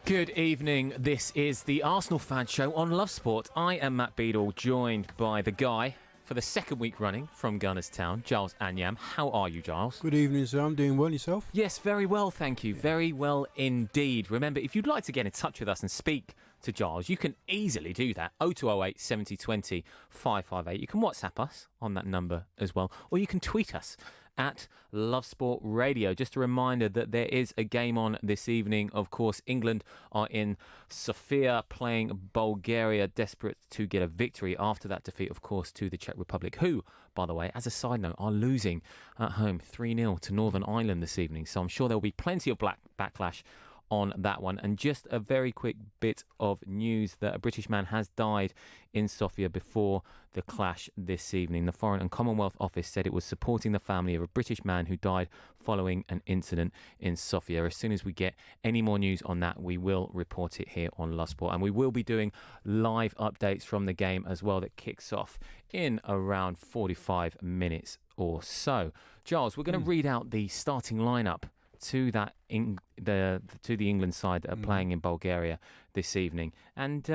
Good evening, this is the Arsenal Fan Show on Love Sport. I am Matt Beadle, joined by the guy for the second week running from Gunners Town, Giles Anyam. How are you, Giles? Good evening, sir. I'm doing well. Yourself? Yes, very well, thank you. Very well indeed. Remember, if you'd like to get in touch with us and speak to Giles, you can easily do that. 0208 70 20 558. You can WhatsApp us on that number as well, or you can tweet us at Love Sport Radio. Just a reminder that there is a game on this evening. Of course, England are in Sofia playing Bulgaria, desperate to get a victory after that defeat, of course, to the Czech Republic, who, by the way, as a side note, are losing at home 3-0 to Northern Ireland this evening. So I'm sure there'll be plenty of backlash on that one. And just a very quick bit of news that a British man has died in Sofia before the clash this evening. The Foreign and Commonwealth Office said it was supporting the family of a British man who died following an incident in Sofia. As soon as we get any more news on that, we will report it here on Love Sport, and we will be doing live updates from the game as well that kicks off in around 45 minutes or so. Giles, we're going to read out the starting lineup to the England side that are playing in Bulgaria this evening, and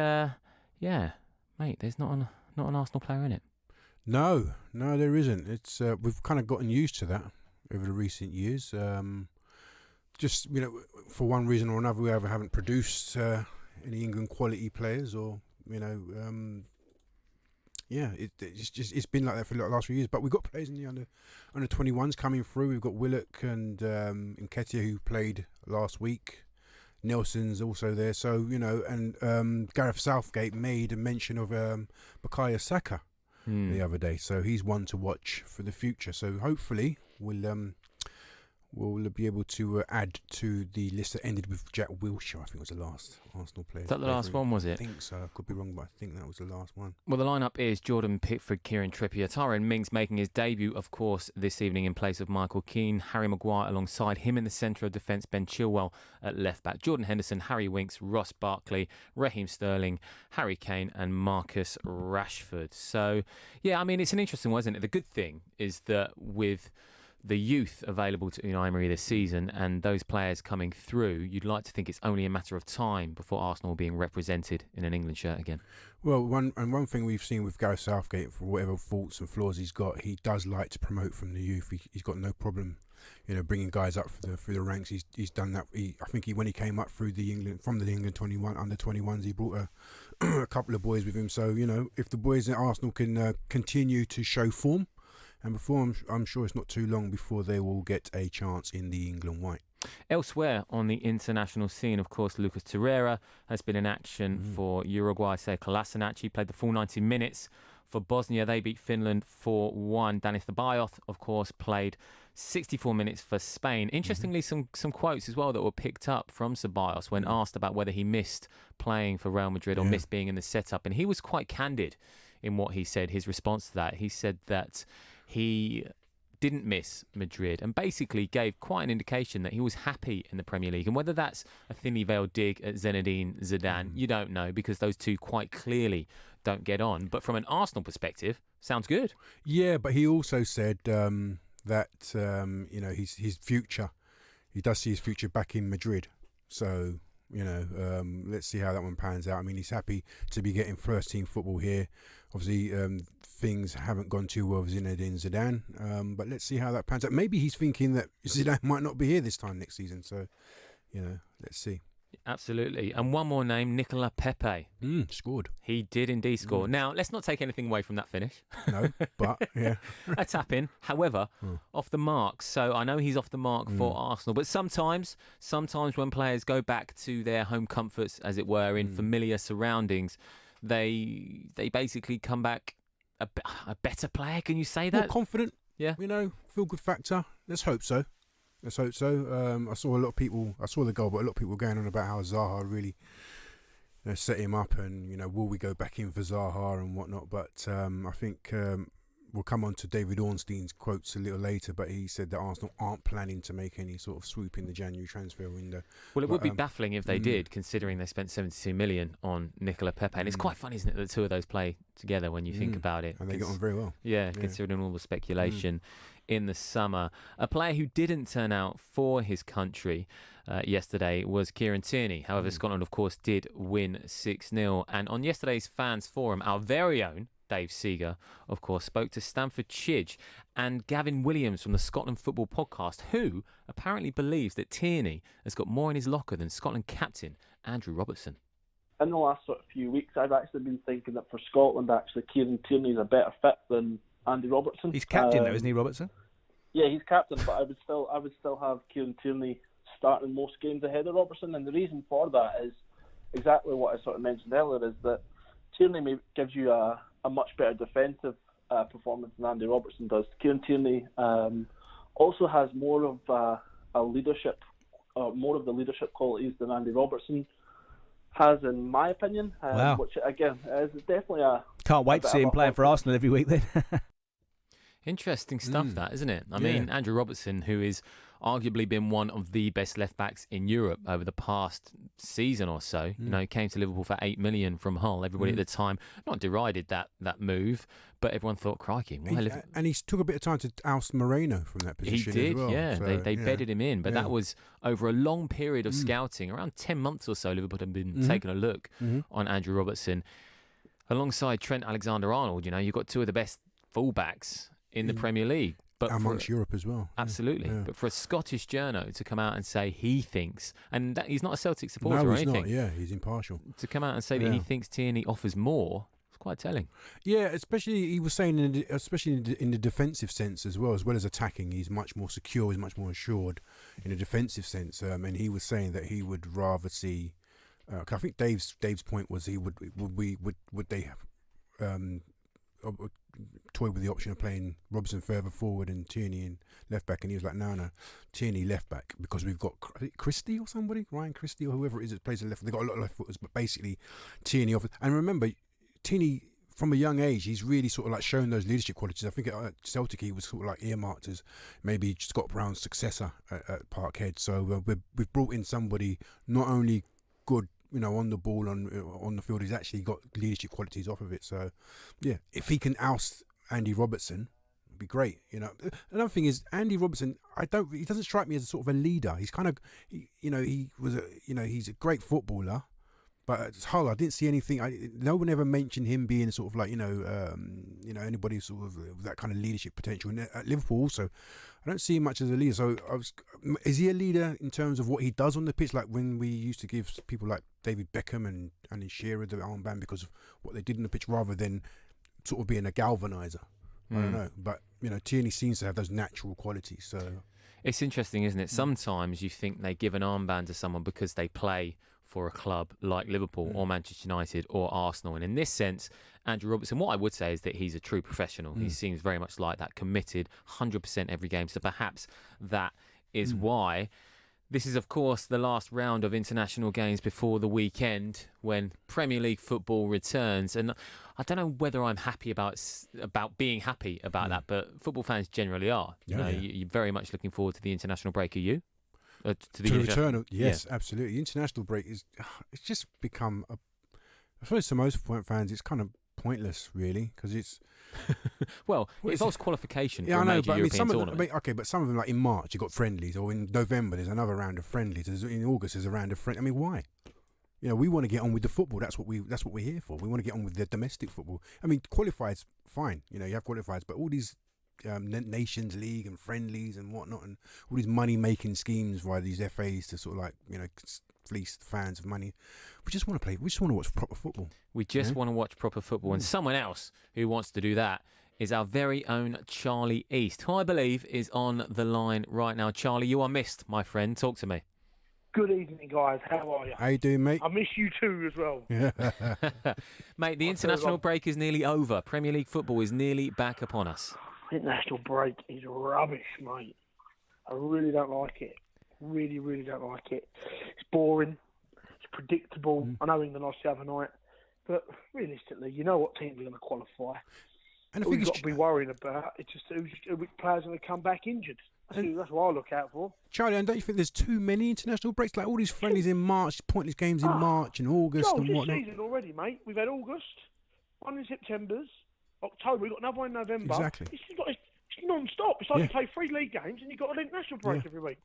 yeah, mate, there's not an Arsenal player in it. No, there isn't. It's we've kind of gotten used to that over the recent years. Just for one reason or another, we either haven't produced any England quality players, or it's been like that for the last few years. But we've got players in the under 21s coming through. We've got Willock and Nketiah, who played last week. Nelson's also there. So, and Gareth Southgate made a mention of Bukayo Saka the other day. So he's one to watch for the future. So hopefully we'll be able to add to the list that ended with Jack Wilshere. I think it was the last Arsenal player. Is that the last one, was it? I think so. I could be wrong, but I think that was the last one. Well, the lineup is Jordan Pickford, Kieran Trippier, Tyrone Mings making his debut, of course, this evening in place of Michael Keane, Harry Maguire alongside him in the centre of defence, Ben Chilwell at left back, Jordan Henderson, Harry Winks, Ross Barkley, Raheem Sterling, Harry Kane and Marcus Rashford. So, yeah, I mean, it's an interesting one, isn't it? The good thing is that with the youth available to Unai Emery this season and those players coming through, you'd like to think it's only a matter of time before Arsenal being represented in an England shirt again. Well, one thing we've seen with Gareth Southgate, for whatever faults and flaws he's got, he does like to promote from the youth. He's got no problem, bringing guys up through the ranks. He's done that. I think when he came up from the England 21 under 21s, he brought a couple of boys with him. So if the boys at Arsenal can continue to show form. And before, I'm sure it's not too long before they will get a chance in the England white. Elsewhere on the international scene, of course, Lucas Torreira has been in action for Uruguay. Kolasinac, he played the full 90 minutes for Bosnia. They beat Finland 4-1. Danis Ceballos, of course, played 64 minutes for Spain. Interestingly, some quotes as well that were picked up from Ceballos when asked about whether he missed playing for Real Madrid or missed being in the setup. And he was quite candid in what he said, his response to that. He said that he didn't miss Madrid and basically gave quite an indication that he was happy in the Premier League. And whether that's a thinly veiled dig at Zinedine Zidane, you don't know, because those two quite clearly don't get on. But from an Arsenal perspective, sounds good. Yeah, but he also said that his future, he does see his future back in Madrid. So let's see how that one pans out. I mean, he's happy to be getting first team football here. Obviously, things haven't gone too well with Zinedine Zidane, but let's see how that pans out. Maybe he's thinking that Zidane might not be here this time next season. So, let's see. Absolutely. And one more name, Nicola Pepe. Scored. He did indeed score. Now, let's not take anything away from that finish. No, but, yeah. A tap-in, however, off the mark. So I know he's off the mark for Arsenal, but sometimes when players go back to their home comforts, as it were, in familiar surroundings, they basically come back a better player. Can you say that? More confident. Yeah. Feel good factor. Let's hope so. I saw a lot of people. I saw the goal, but a lot of people were going on about how Zaha really set him up, and will we go back in for Zaha and whatnot. But I think we'll come on to David Ornstein's quotes a little later, but he said that Arsenal aren't planning to make any sort of swoop in the January transfer window. Well, it would be baffling if they did, considering they spent 72 million on Nicola Pepe. And it's quite funny, isn't it, that the two of those play together when you think about it. And they got on very well. Yeah, considering all the speculation in the summer. A player who didn't turn out for his country yesterday was Kieran Tierney. However, Scotland, of course, did win 6-0. And on yesterday's fans forum, our very own Dave Seeger, of course, spoke to Stanford Chidge and Gavin Williams from the Scotland Football Podcast, who apparently believes that Tierney has got more in his locker than Scotland captain Andrew Robertson. In the last sort of few weeks, I've actually been thinking that for Scotland, actually, Kieran Tierney is a better fit than Andy Robertson. He's captain now, isn't he, Robertson? Yeah, he's captain, but I would still have Kieran Tierney starting most games ahead of Robertson, and the reason for that is exactly what I sort of mentioned earlier, is that Tierney gives you a much better defensive performance than Andy Robertson does. Kieran Tierney also has more of the leadership qualities than Andy Robertson has, in my opinion. Wow. Which again is definitely a. Can't wait to see him playing for Arsenal every week then. Interesting stuff, that, isn't it? I mean, Andrew Robertson, who is arguably been one of the best left-backs in Europe over the past season or so. You know, he came to Liverpool for 8 million from Hull. Everybody at the time not derided that move, but everyone thought, crikey. And he took a bit of time to oust Moreno from that position. He did, as well. yeah. So, they bedded him in, but that was over a long period of scouting. Around 10 months or so, Liverpool had been taking a look on Andrew Robertson. Alongside Trent Alexander-Arnold, you know, you've got two of the best fullbacks in the Premier League. But amongst Europe as well. Absolutely. Yeah. But for a Scottish journo to come out and say he thinks, and he's not a Celtic supporter or anything. No, he's not. Yeah, he's impartial. To come out and say that he thinks Tierney offers more, it's quite telling. Yeah, especially he was saying, especially in the defensive sense as well as attacking. He's much more secure. He's much more assured in a defensive sense. And he was saying that he would rather see. I think Dave's point was would they have toy with the option of playing Robson further forward and Tierney in left back, and he was like, no, Tierney left back, because we've got Christie or somebody, Ryan Christie or whoever it is that plays the left. They've got a lot of left footers, but basically Tierney off. And remember, Tierney from a young age, he's really sort of like shown those leadership qualities. I think at Celtic he was sort of like earmarked as maybe Scott Brown's successor at Parkhead. So we've brought in somebody not only good, you know, on the ball, on the field, he's actually got leadership qualities off of it. So, yeah, if he can oust Andy Robertson, it'd be great. You know, another thing is Andy Robertson. He doesn't strike me as a sort of a leader. He's kind of, he's a great footballer, but at Hull, I didn't see anything. No one ever mentioned him being sort of like anybody sort of with that kind of leadership potential. And at Liverpool also, I don't see him much as a leader. So is he a leader in terms of what he does on the pitch? Like when we used to give people like David Beckham and Alan Shearer the armband because of what they did on the pitch, rather than sort of being a galvanizer. I don't know, but you know, Tierney seems to have those natural qualities. So it's interesting, isn't it? Sometimes you think they give an armband to someone because they play for a club like Liverpool or Manchester United or Arsenal. And in this sense, Andrew Robertson, what I would say is that he's a true professional. He seems very much like that, committed 100% every game. So perhaps that is why. This is, of course, the last round of international games before the weekend when Premier League football returns. And I don't know whether I'm happy about being happy about that, but football fans generally are. You're very much looking forward to the international break. Are you? To the return, yes, absolutely. The international break it's just become I suppose to most fans it's kind of pointless, really, because it's it involves qualification. Yeah, for I know, a major but European some tournament. of them, but some of them, like in March, you got friendlies, or in November there's another round of friendlies. In August there's a round of friendlies. I mean, why? You know, we want to get on with the football. That's what we're here for. We want to get on with the domestic football. I mean, qualified's fine. You know, you have qualifieds, but all these Nations League and friendlies and whatnot, and all these money-making schemes via these FAs to sort of like, you know, fleece the fans of money. We just want to play. We just want to watch proper football. We just want to watch proper football. And someone else who wants to do that is our very own Charlie East, who I believe is on the line right now. Charlie, you are missed, my friend. Talk to me. Good evening, guys. How are you? How you doing, mate? I miss you too as well. Mate, the international break is nearly over. Premier League football is nearly back upon us. International break is rubbish, mate. I really don't like it. Really, really don't like it. It's boring. It's predictable. I know England lost the other night, but realistically, you know what teams are going to qualify. And the all thing you've is, got to be worrying about is just which players are going to come back injured. That's what I look out for. Charlie, and don't you think there's too many international breaks? Like all these friendlies in March, pointless games in March and August Joel, and this whatnot. season already, mate. We've had August, one in September's, October. We've got another one in November. Exactly. It's non-stop. It's like you play 3 league games and you've got an international break every week.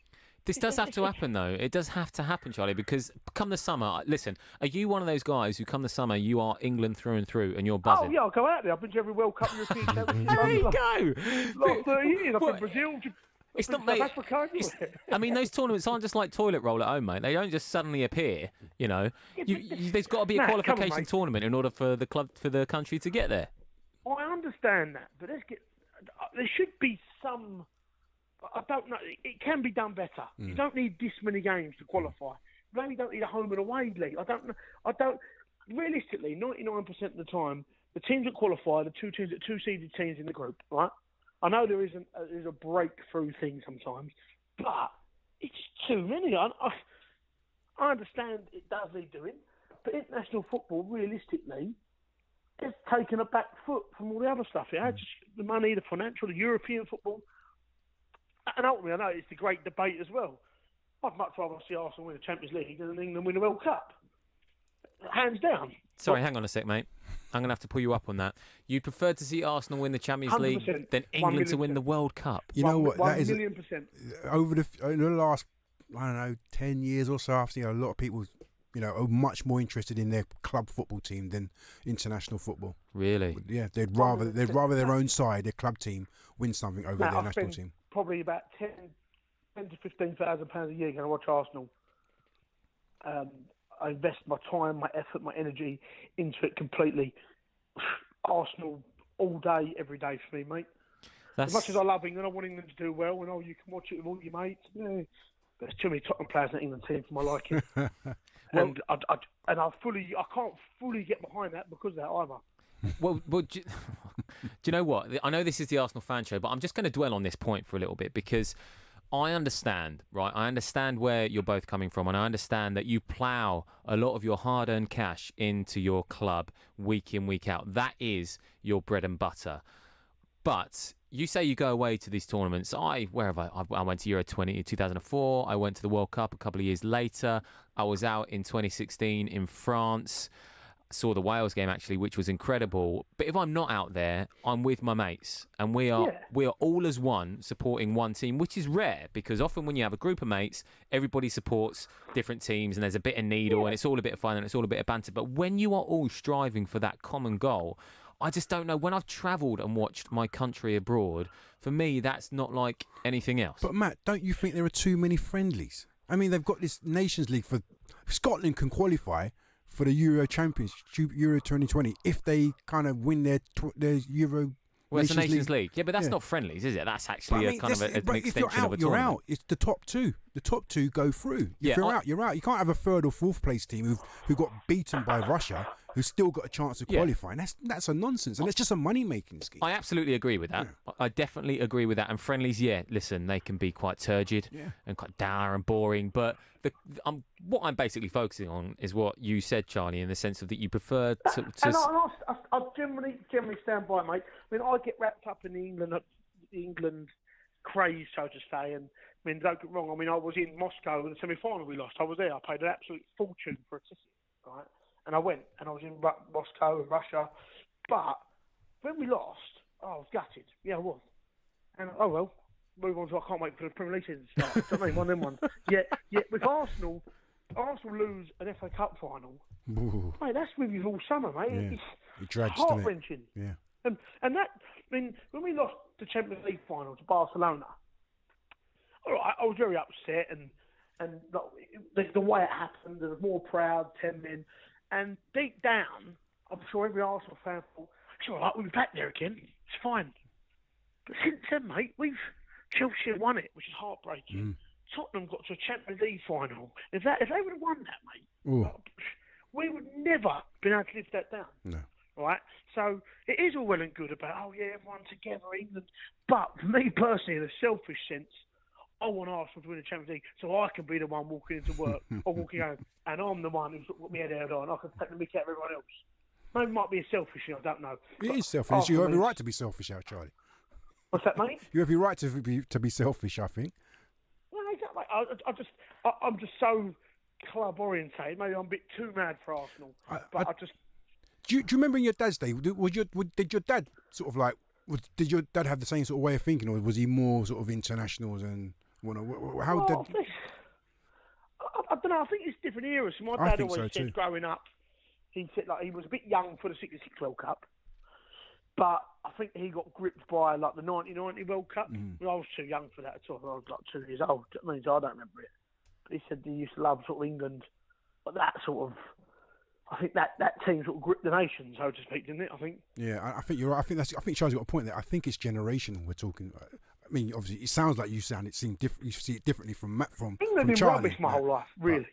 This does have to happen, though. It does have to happen, Charlie, because come the summer, listen, are you one of those guys who come the summer, you are England through and through and you're buzzing? Oh, yeah, I'll go out there. I've been to every World Cup European Championship. There you go. Last 30 years. I've been Brazil, It's not, South mate. Africa. I mean, those tournaments aren't just like toilet roll at home, mate. They don't just suddenly appear. You know, there's got to be a come on, qualification mate. tournament in order for the club, for the country to get there. I understand that, but there should be some. I don't know. It can be done better. You don't need this many games to qualify. You maybe don't need a home and away league. I don't know. Realistically, 99% of the time, the teams that qualify, the two seeded teams in the group, right? I know there's a breakthrough thing sometimes, but it's too many. I understand it does need doing, but international football, realistically, has taken a back foot from all the other stuff. It had just the money, the financial, the European football. And ultimately, I know it's the great debate as well. I'd much rather see Arsenal win the Champions League than England win the World Cup. Hands down. Sorry, hang on a sec, mate. I'm going to have to pull you up on that. You prefer to see Arsenal win the Champions League 100%. than England to win the World Cup? You know what? That is 1,000,000%. over the last, I don't know, 10 years or so. I've seen a lot of people, are much more interested in their club football team than international football. Really? Yeah, they'd rather their own side, their club team, win something over their national team. Probably about 10 to £15,000 a year going to watch Arsenal. I invest my time, my effort, my energy into it completely. Arsenal all day, every day for me, mate. As much as I love England, I want England to do well, and you can watch it with all your mates. Yeah. There's too many Tottenham players in the England team for my liking. And I can't fully get behind that because of that either. Well, do you know what? I know this is the Arsenal fan show, but I'm just going to dwell on this point for a little bit because I understand, right? I understand where you're both coming from, and I understand that you plough a lot of your hard-earned cash into your club week in, week out. That is your bread and butter. But you say you go away to these tournaments. I went to Euro 2004. I went to the World Cup a couple of years later. I was out in 2016 in France. Saw the Wales game actually, which was incredible. But if I'm not out there, I'm with my mates, and we are all as one, supporting one team, which is rare because often when you have a group of mates, everybody supports different teams, and there's a bit of needle, and it's all a bit of fun, and it's all a bit of banter. But when you are all striving for that common goal, I just don't know. When I've travelled and watched my country abroad, for me, that's not like anything else. But Matt, don't you think there are too many friendlies? I mean, they've got this Nations League for Scotland can qualify for the Euro Champions, Euro 2020, if they kind of win their Euro. Well, it's a Nations League. Yeah, but that's not friendlies, is it? That's actually an extension of a if you're out, tournament. You're out. It's the top two. The top two go through. If you're out, you're out. You can't have a third or fourth place team who got beaten by Russia, who's still got a chance of qualifying. That's a nonsense, and it's just a money-making scheme. I absolutely agree with that. Yeah. I definitely agree with that. And friendlies, listen, they can be quite turgid and quite dour and boring. But what I'm basically focusing on is what you said, Charlie, in the sense of that you prefer to. And I generally stand by, mate. I mean, I get wrapped up in the England craze, so to say, and I mean, don't get wrong. I mean, I was in Moscow in the semi-final we lost. I was there. I paid an absolute fortune for a ticket, right? And I went, and I was in Moscow and Russia. But when we lost, I was gutted. Yeah, I was. And well, move on to I can't wait for the Premier League season to start. Do you know what I mean? One of them ones. Yeah, with Arsenal lose an FA Cup final. Ooh. Mate, that's with you all summer, mate. Yeah. It's heart-wrenching. Yeah. And that, I mean, when we lost the Champions League final to Barcelona, all right, I was very upset, and the way it happened, there was more proud, 10 men, and deep down, I'm sure every Arsenal fan thought, it's all right, we'll be back there again, it's fine. But since then, mate, Chelsea won it, which is heartbreaking. Tottenham got to a Champions League final. If they would have won that, mate, we would never been able to live that down. No. Right? So it is all well and good about, everyone together, England. But for me personally, in a selfish sense, I want Arsenal to win the Champions League so I can be the one walking into work or walking home, and I'm the one who's got my head held on. I can take the mick out of everyone else. Maybe it might be a selfish thing, I don't know. It But is selfish. You Arsenal have the means- right to be selfish, out, Charlie. What's that, mate? You have the right to be selfish, I think. No, exactly. I'm just so club orientated. Maybe I'm a bit too mad for Arsenal. But I just. Do you remember in your dad's day? Did your dad sort of like? Did your dad have the same sort of way of thinking, or was he more sort of internationals and how did? I don't know. I think it's different eras. My I dad think always so said too. growing up, he said like he was a bit young for the '66 World Cup, but I think he got gripped by like the 1990 World Cup. Well, I was too young for that at all. I was like 2 years old. I mean, so I don't remember it. But he said he used to love sort of England, but that sort of. I think that team sort of gripped the nation, so to speak, didn't it? I think. Yeah, I think you're right. I think Charles got a point there. I think it's generational. We're talking. I mean, obviously, it sounds like you seemed different. You see it differently from England been Charlie. rubbish my whole life, really.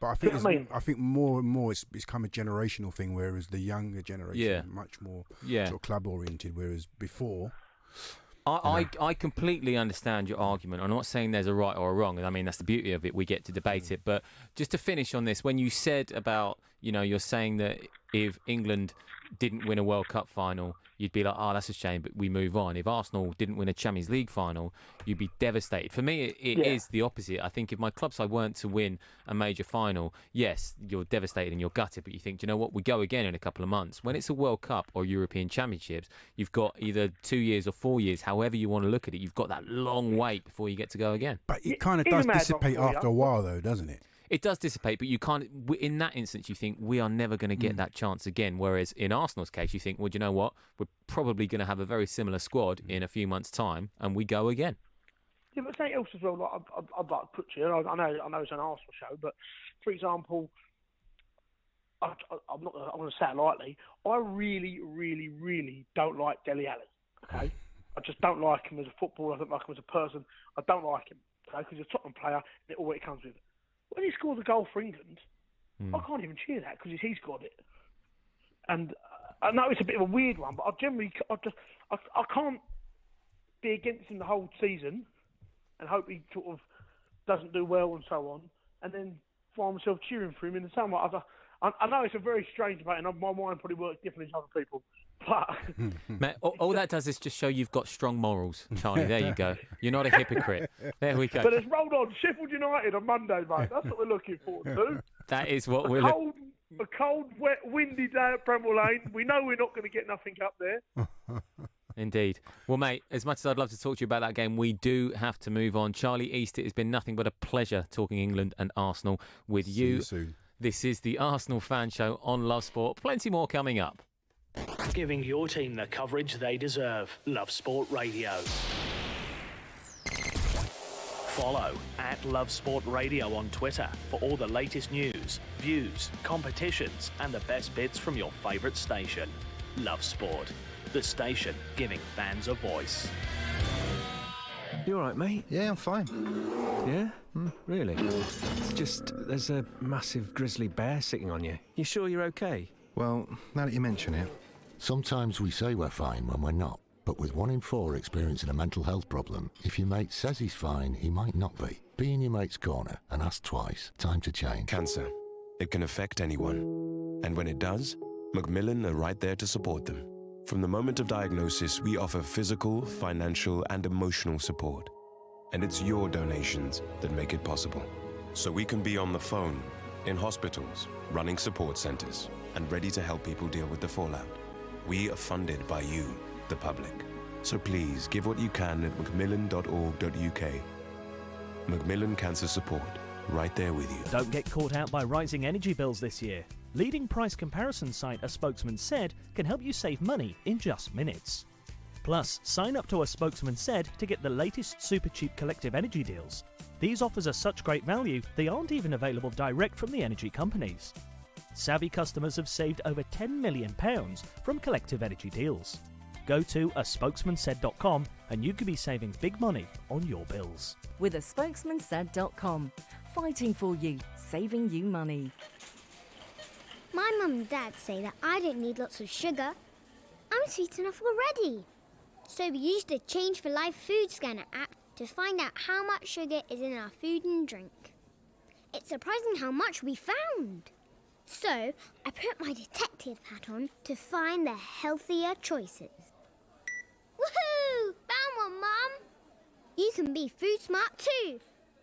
But I think You know what I mean? I think more and more it's become a generational thing, whereas the younger generation are much more sort of club oriented. Whereas before, I completely understand your argument. I'm not saying there's a right or a wrong. I mean, that's the beauty of it. We get to debate it. But just to finish on this, when you said about, you're saying that if England didn't win a World Cup final, you'd be like, oh, that's a shame, but we move on. If Arsenal didn't win a Champions League final, you'd be devastated. For me, it is the opposite. I think if my club side weren't to win a major final, yes, you're devastated and you're gutted, but you think, do you know what, we go again in a couple of months. When it's a World Cup or European Championships, you've got either 2 years or 4 years, however you want to look at it, you've got that long wait before you get to go again. but it kind of does dissipate after a while, though, doesn't it? It does dissipate, but you can't. In that instance, you think we are never going to get that chance again. Whereas in Arsenal's case, you think, well, do you know what? We're probably going to have a very similar squad in a few months' time, and we go again. Yeah, but something else as well. Like I'd like to put to you. I know it's an Arsenal show, but for example, I'm going to say it lightly. I really, really, really don't like Dele Alli. Okay, I just don't like him as a footballer. I don't like him as a person. I don't like him. Okay, because he's a Tottenham player. And all it comes with. When he scores a goal for England, I can't even cheer that because he's got it. And I know it's a bit of a weird one, but I can't be against him the whole season and hope he sort of doesn't do well and so on, and then find myself cheering for him in the summer. I know it's a very strange debate, and my mind probably works differently to other people. But Mate, all that does is just show you've got strong morals, Charlie. There you go. You're not a hypocrite. There we go. But it's rolled on Sheffield United on Monday, mate. That's what we're looking forward to. That is what we're A cold, wet, windy day at Brentwood Lane. We know we're not going to get nothing up there. Indeed. Well, mate, as much as I'd love to talk to you about that game, we do have to move on. Charlie East, it has been nothing but a pleasure talking England and Arsenal with See you. you soon. This is the Arsenal Fan Show on Love Sport. Plenty more coming up. Giving your team the coverage they deserve. Love Sport Radio. Follow @Love Sport Radio on Twitter for all the latest news, views, competitions, and the best bits from your favourite station. Love Sport, the station giving fans a voice. You all right, mate? Yeah, I'm fine. Yeah? Really? It's just there's a massive grizzly bear sitting on you. You sure you're okay? Well, now that you mention it, Sometimes we say we're fine when we're not, but with 1 in 4 experiencing a mental health problem, if your mate says he's fine, he might not be. Be in your mate's corner and ask twice. Time to change. Cancer. It can affect anyone. And when it does, Macmillan are right there to support them. From the moment of diagnosis, we offer physical, financial, and emotional support. And it's your donations that make it possible. So we can be on the phone, in hospitals, running support centers, and ready to help people deal with the fallout. We are funded by you, the public. So please give what you can at macmillan.org.uk. Macmillan Cancer Support, right there with you. Don't get caught out by rising energy bills this year. Leading price comparison site A Spokesman Said can help you save money in just minutes. Plus, sign up to A Spokesman Said to get the latest super cheap collective energy deals. These offers are such great value, they aren't even available direct from the energy companies. Savvy customers have saved over £10 million from collective energy deals. Go to aspokesmansaid.com and you could be saving big money on your bills. With aspokesmansaid.com, fighting for you, saving you money. My mum and dad say that I don't need lots of sugar. I'm sweet enough already. So we used the Change for Life food scanner app to find out how much sugar is in our food and drink. It's surprising how much we found. So I put my detective hat on to find the healthier choices. Woohoo! Found one, Mum! You can be food smart too.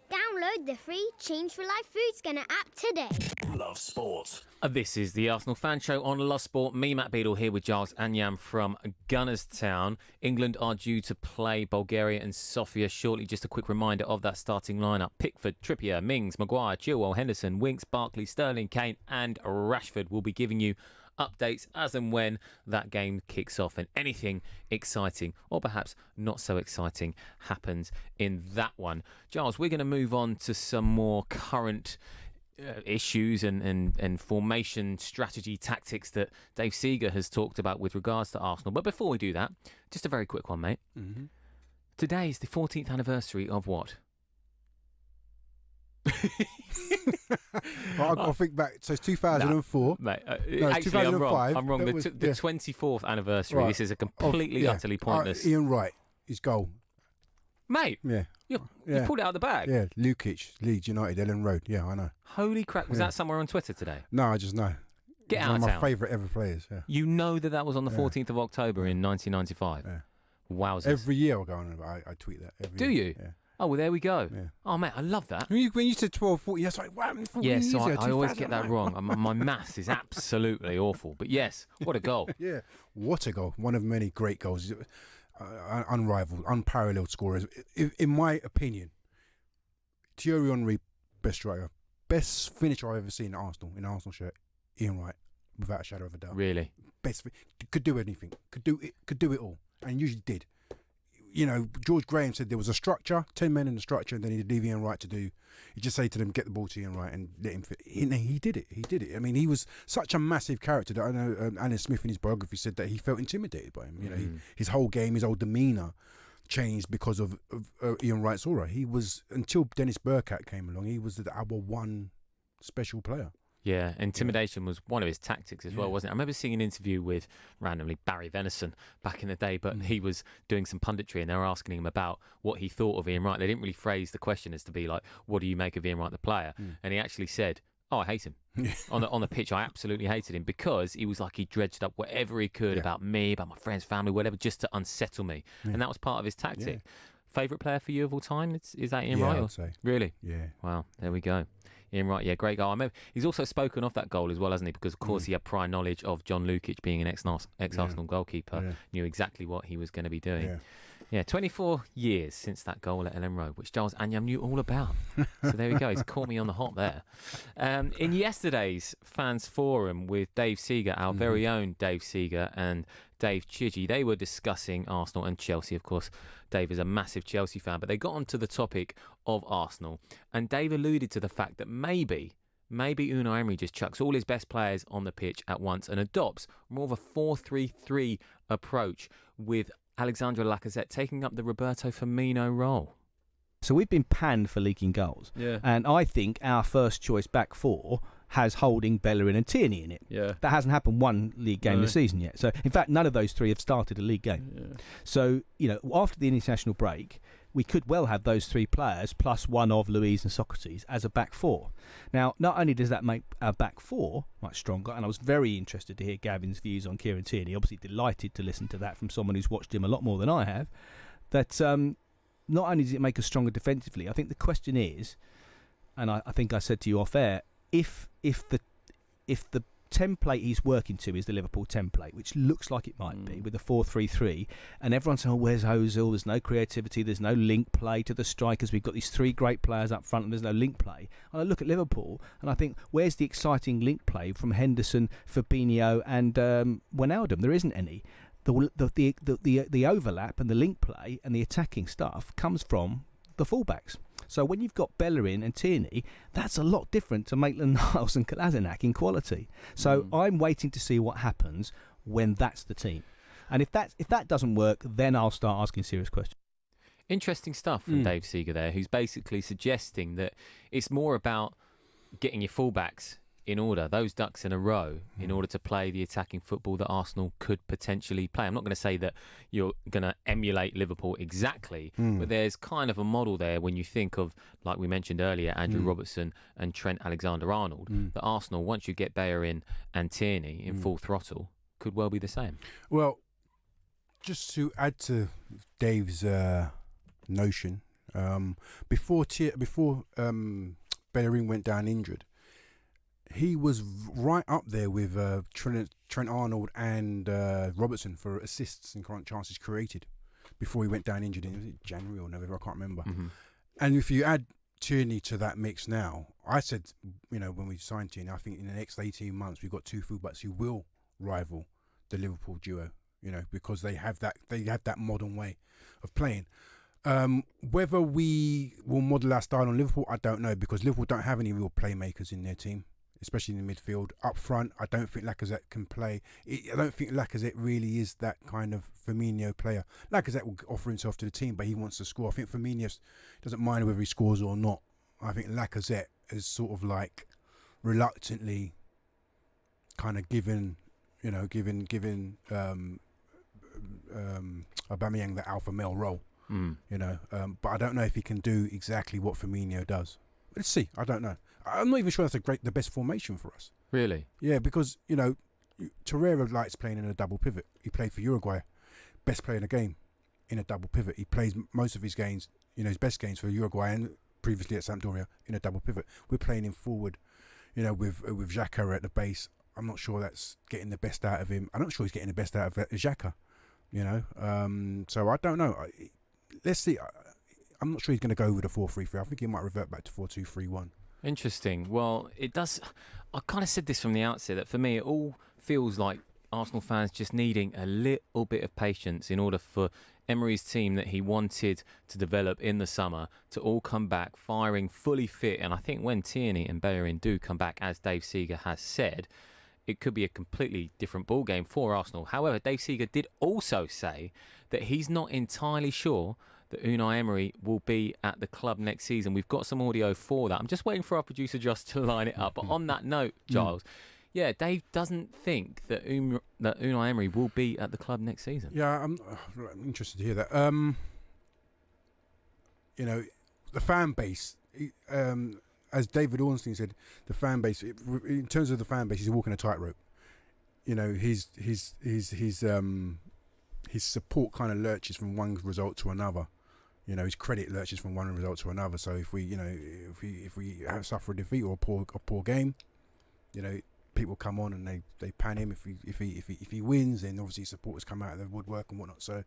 Download the free Change for Life Food Scanner app today. Love Sport. This is the Arsenal Fan Show on Love Sport. Me, Matt Beadle, here with Giles Anyam from Gunnerstown. England are due to play Bulgaria and Sofia shortly. Just a quick reminder of that starting lineup. Pickford, Trippier, Mings, Maguire, Chilwell, Henderson, Winks, Barkley, Sterling, Kane and Rashford. Will be giving you updates as and when that game kicks off and anything exciting or perhaps not so exciting happens in that one. Giles, we're going to move on to some more current issues and formation strategy tactics that Dave Seeger has talked about with regards to Arsenal. But before we do that, just a very quick one, mate. Mm-hmm. Today is the 14th anniversary of what? I'll think back. So it's 2004. Mate, no, actually, 2005. I'm wrong. The 24th anniversary. Right. This is a completely, utterly pointless. Ian Wright, his goal. Mate, Yeah. you Yeah. pulled it out of the bag. Yeah, Lukic, Leeds United, Ellen Road. Yeah, I know. Holy crap. Was Yeah. that somewhere on Twitter today? No, I just know. Get He's out one of of my town. favourite ever players. Yeah. You know that was on the Yeah. 14th of October in 1995. Yeah. Wowzers. Every year I go on and I tweet that. Every Do year. you? Yeah. Oh, well, there we go. Yeah. Oh, mate, I love that. When you said 12, 14, that's like, wow, 14 Yes, years so ago, I always get that 2009. wrong. My maths is absolutely awful. But yes, what a goal. Yeah, what a goal. One of many great goals. Unrivaled, unparalleled scorers. In my opinion, Thierry Henry, best striker. Best finisher I've ever seen at Arsenal, in an Arsenal shirt. Ian Wright, without a shadow of a doubt. Really? Best, could do anything. Could do it all. And usually did. You know, George Graham said there was a structure, 10 men in the structure, and then he'd leave Ian Wright to do. He'd just say to them, get the ball to Ian Wright and let him fit. He did it. He did it. I mean, he was such a massive character that I know Alan Smith in his biography said that he felt intimidated by him. You know, his whole game, his whole demeanour changed because of Ian Wright's aura. He was, until Dennis Bergkamp came along, he was our one special player. Yeah, intimidation was one of his tactics as well, Yeah. wasn't it? I remember seeing an interview with, randomly, Barry Venison back in the day, but he was doing some punditry and they were asking him about what he thought of Ian Wright. They didn't really phrase the question as to be like, what do you make of Ian Wright, the player? And he actually said, oh, I hate him. On the pitch, I absolutely hated him because he was like he dredged up whatever he could about me, about my friends, family, whatever, just to unsettle me. Yeah. And that was part of his tactic. Yeah. Favourite player for you of all time? Is that Ian Yeah, Wright? I or- would say. Really? Yeah. Wow, there we go. Ian Wright, yeah, great goal. I remember he's also spoken of that goal as well, hasn't he? Because, of course, he had prior knowledge of John Lukic being an ex-Arsenal goalkeeper, Yeah. knew exactly what he was going to be doing. Yeah. Yeah, 24 years since that goal at Ellen Road, which Giles Anyam knew all about. So there we go. He's caught me on the hop there. In yesterday's fans forum with Dave Seeger, our very own Dave Seeger and Dave Chidgey, they were discussing Arsenal and Chelsea. Of course, Dave is a massive Chelsea fan, but they got onto the topic of Arsenal. And Dave alluded to the fact that maybe Unai Emery just chucks all his best players on the pitch at once and adopts more of a 4-3-3 approach with Alexandre Lacazette taking up the Roberto Firmino role. So we've been panned for leaking goals. Yeah. And I think our first choice back four has Holding, Bellerin and Tierney in it. Yeah. That hasn't happened one league game No. this season yet. So, in fact, none of those three have started a league game. Yeah. So, after the international break, we could well have those three players plus one of Louise and Socrates as a back four. Now, not only does that make our back four much stronger, and I was very interested to hear Gavin's views on Kieran Tierney, obviously delighted to listen to that from someone who's watched him a lot more than I have, that not only does it make us stronger defensively, I think the question is, and I think I said to you off air, if the template he's working to is the Liverpool template, which looks like it might be, with the 4-3-3, and everyone's saying, oh, where's Ozil? There's no creativity, there's no link play to the strikers, we've got these three great players up front and there's no link play. And I look at Liverpool and I think, where's the exciting link play from Henderson, Fabinho and Wijnaldum? There isn't any. The overlap and the link play and the attacking stuff comes from the fullbacks. So when you've got Bellerin and Tierney, that's a lot different to Maitland-Niles and Kolasinac in quality. So I'm waiting to see what happens when that's the team. And if that doesn't work, then I'll start asking serious questions. Interesting stuff from Dave Seeger there, who's basically suggesting that it's more about getting your fullbacks in order, those ducks in a row, in order to play the attacking football that Arsenal could potentially play. I'm not going to say that you're going to emulate Liverpool exactly, but there's kind of a model there when you think of, like we mentioned earlier, Andrew Robertson and Trent Alexander-Arnold, that Arsenal, once you get Bayer in and Tierney in full throttle, could well be the same. Well, just to add to Dave's notion, before Bellerin went down injured, he was right up there with Trent Arnold and Robertson for assists and current chances created before he went down injured in January or November, I can't remember. And if you add Tierney to that mix now, I said, when we signed Tierney, I think in the next 18 months we've got two fullbacks who will rival the Liverpool duo, because they have that modern way of playing. Whether we will model our style on Liverpool, I don't know, because Liverpool don't have any real playmakers in their team, especially in the midfield. Up front, I don't think Lacazette can play. I don't think Lacazette really is that kind of Firmino player. Lacazette will offer himself to the team, but he wants to score. I think Firmino doesn't mind whether he scores or not. I think Lacazette is sort of like reluctantly kind of giving Aubameyang the alpha male role. But I don't know if he can do exactly what Firmino does. Let's see. I don't know. I'm not even sure that's the best formation for us. Really? Yeah, because Torreira likes playing in a double pivot. He played for Uruguay, best player in the game in a double pivot. He plays most of his games, his best games for Uruguay and previously at Sampdoria in a double pivot. We're playing him forward, with Xhaka at the base. I'm not sure that's getting the best out of him. I'm not sure he's getting the best out of Xhaka. So I don't know. Let's see. I'm not sure he's going to go with a 4-3-3. I think he might revert back to 4-2-3-1. Interesting. Well, it does. I kind of said this from the outset that for me, it all feels like Arsenal fans just needing a little bit of patience in order for Emery's team that he wanted to develop in the summer to all come back firing fully fit. And I think when Tierney and Bellerin do come back, as Dave Seeger has said, it could be a completely different ball game for Arsenal. However, Dave Seeger did also say that he's not entirely sure that Unai Emery will be at the club next season. We've got some audio for that. I'm just waiting for our producer Josh to line it up. But on that note, Giles, yeah, Dave doesn't think that Unai Emery will be at the club next season. Yeah, I'm interested to hear that. The fan base, as David Ornstein said, the fan base, in terms of the fan base, he's walking a tightrope. His support kind of lurches from one result to another. His credit lurches from one result to another. So if we have suffered a defeat or a poor game, people come on and they pan him. If he wins, then obviously supporters come out of the woodwork and whatnot. So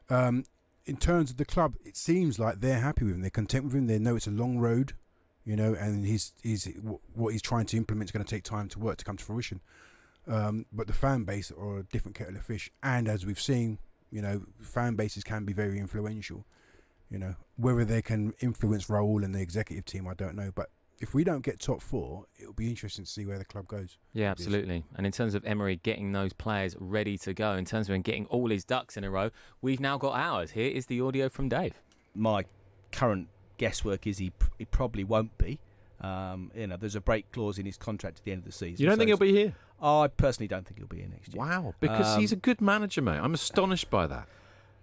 in terms of the club, it seems like they're happy with him. They're content with him. They know it's a long road, and what he's trying to implement is going to take time to work to come to fruition. But the fan base are a different kettle of fish, and as we've seen, fan bases can be very influential. Whether they can influence Raúl and the executive team, I don't know. But if we don't get top four, it'll be interesting to see where the club goes. Yeah, absolutely. And in terms of Emery getting those players ready to go, in terms of him getting all his ducks in a row, we've now got ours. Here is the audio from Dave. My current guesswork is he probably won't be. There's a break clause in his contract at the end of the season. You don't think he'll be here? I personally don't think he'll be here next year. Wow, because he's a good manager, mate. I'm astonished by that.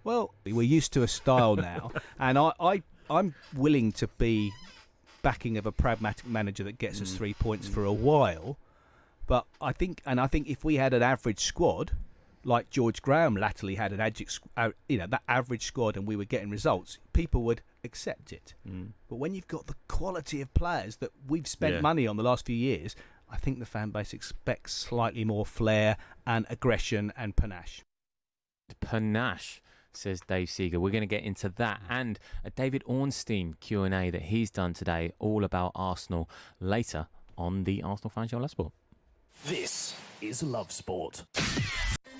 Well, we're used to a style now, and I'm willing to be backing of a pragmatic manager that gets us 3 points for a while. But I think if we had an average squad, like George Graham latterly had that average squad, and we were getting results, people would accept it. But when you've got the quality of players that we've spent money on the last few years, I think the fan base expects slightly more flair and aggression and panache. Panache, says Dave Seeger. We're going to get into that and a David Ornstein Q&A that he's done today, all about Arsenal, later on the Arsenal Fan Show on Love Sport. This is Love Sport.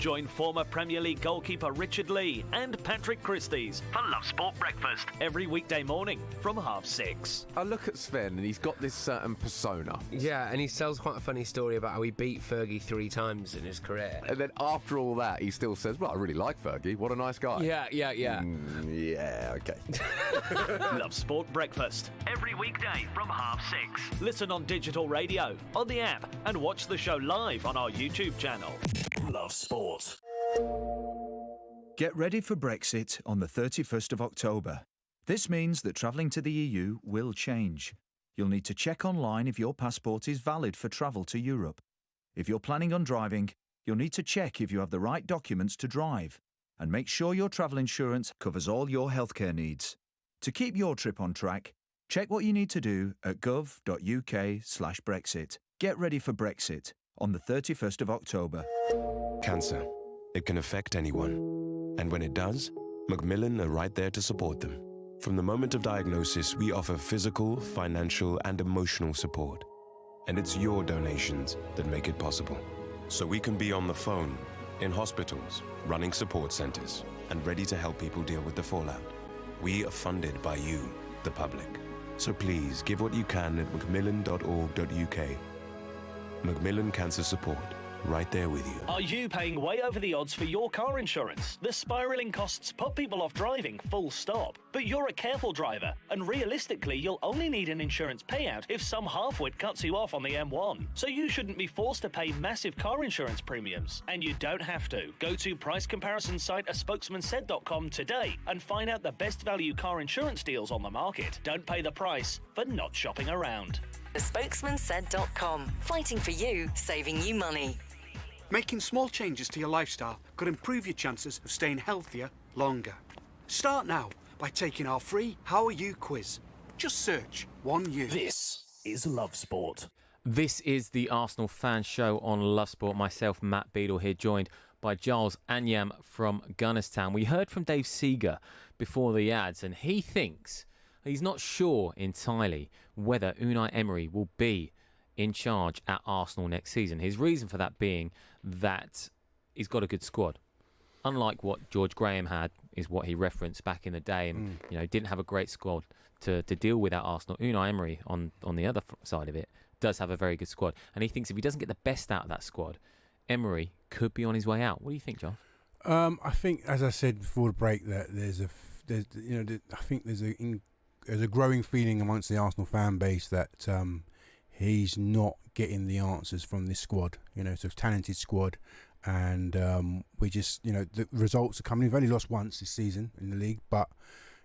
Join former Premier League goalkeeper Richard Lee and Patrick Christys for Love Sport Breakfast every weekday morning from 6:30. I look at Sven and he's got this certain persona. Yeah, and he tells quite a funny story about how he beat Fergie 3 times in his career. And then after all that, he still says, well, I really like Fergie. What a nice guy. Yeah. Yeah, okay. Love Sport Breakfast every weekday from 6:30. Listen on digital radio, on the app, and watch the show live on our YouTube channel. Love Sport. Get ready for Brexit on the 31st of October. This means that travelling to the EU will change. You'll need to check online if your passport is valid for travel to Europe. If you're planning on driving, you'll need to check if you have the right documents to drive. And make sure your travel insurance covers all your healthcare needs. To keep your trip on track, check what you need to do at gov.uk/Brexit. Get ready for Brexit on the 31st of October. Cancer. It can affect anyone. And when it does, Macmillan are right there to support them. From the moment of diagnosis, we offer physical, financial, and emotional support. And it's your donations that make it possible. So we can be on the phone, in hospitals, running support centres, and ready to help people deal with the fallout. We are funded by you, the public. So please give what you can at macmillan.org.uk. Macmillan Cancer Support, right there with you. Are you paying way over the odds for your car insurance? The spiralling costs put people off driving, full stop. But you're a careful driver, and realistically, you'll only need an insurance payout if some halfwit cuts you off on the M1. So you shouldn't be forced to pay massive car insurance premiums. And you don't have to. Go to price comparison site aspokesmansaid.com today and find out the best value car insurance deals on the market. Don't pay the price for not shopping around. Aspokesmansaid.com. Fighting for you, saving you money. Making small changes to your lifestyle could improve your chances of staying healthier longer. Start now by taking our free How Are You quiz. Just search 1U. This is Love Sport. This is the Arsenal Fan Show on Love Sport. Myself, Matt Beadle, here, joined by Giles Anyam from Gunnerstown. We heard from Dave Seeger before the ads, and he thinks he's not sure entirely whether Unai Emery will be in charge at Arsenal next season. His reason for that being that he's got a good squad. Unlike what George Graham had, is what he referenced back in the day, and didn't have a great squad to deal with at Arsenal. Unai Emery, on the other side of it, does have a very good squad, and he thinks if he doesn't get the best out of that squad, Emery could be on his way out. What do you think, John? I think, as I said before the break, that I think there's a growing feeling amongst the Arsenal fan base that he's not getting the answers from this squad. It's a talented squad, and we just, the results are coming. We've only lost once this season in the league, but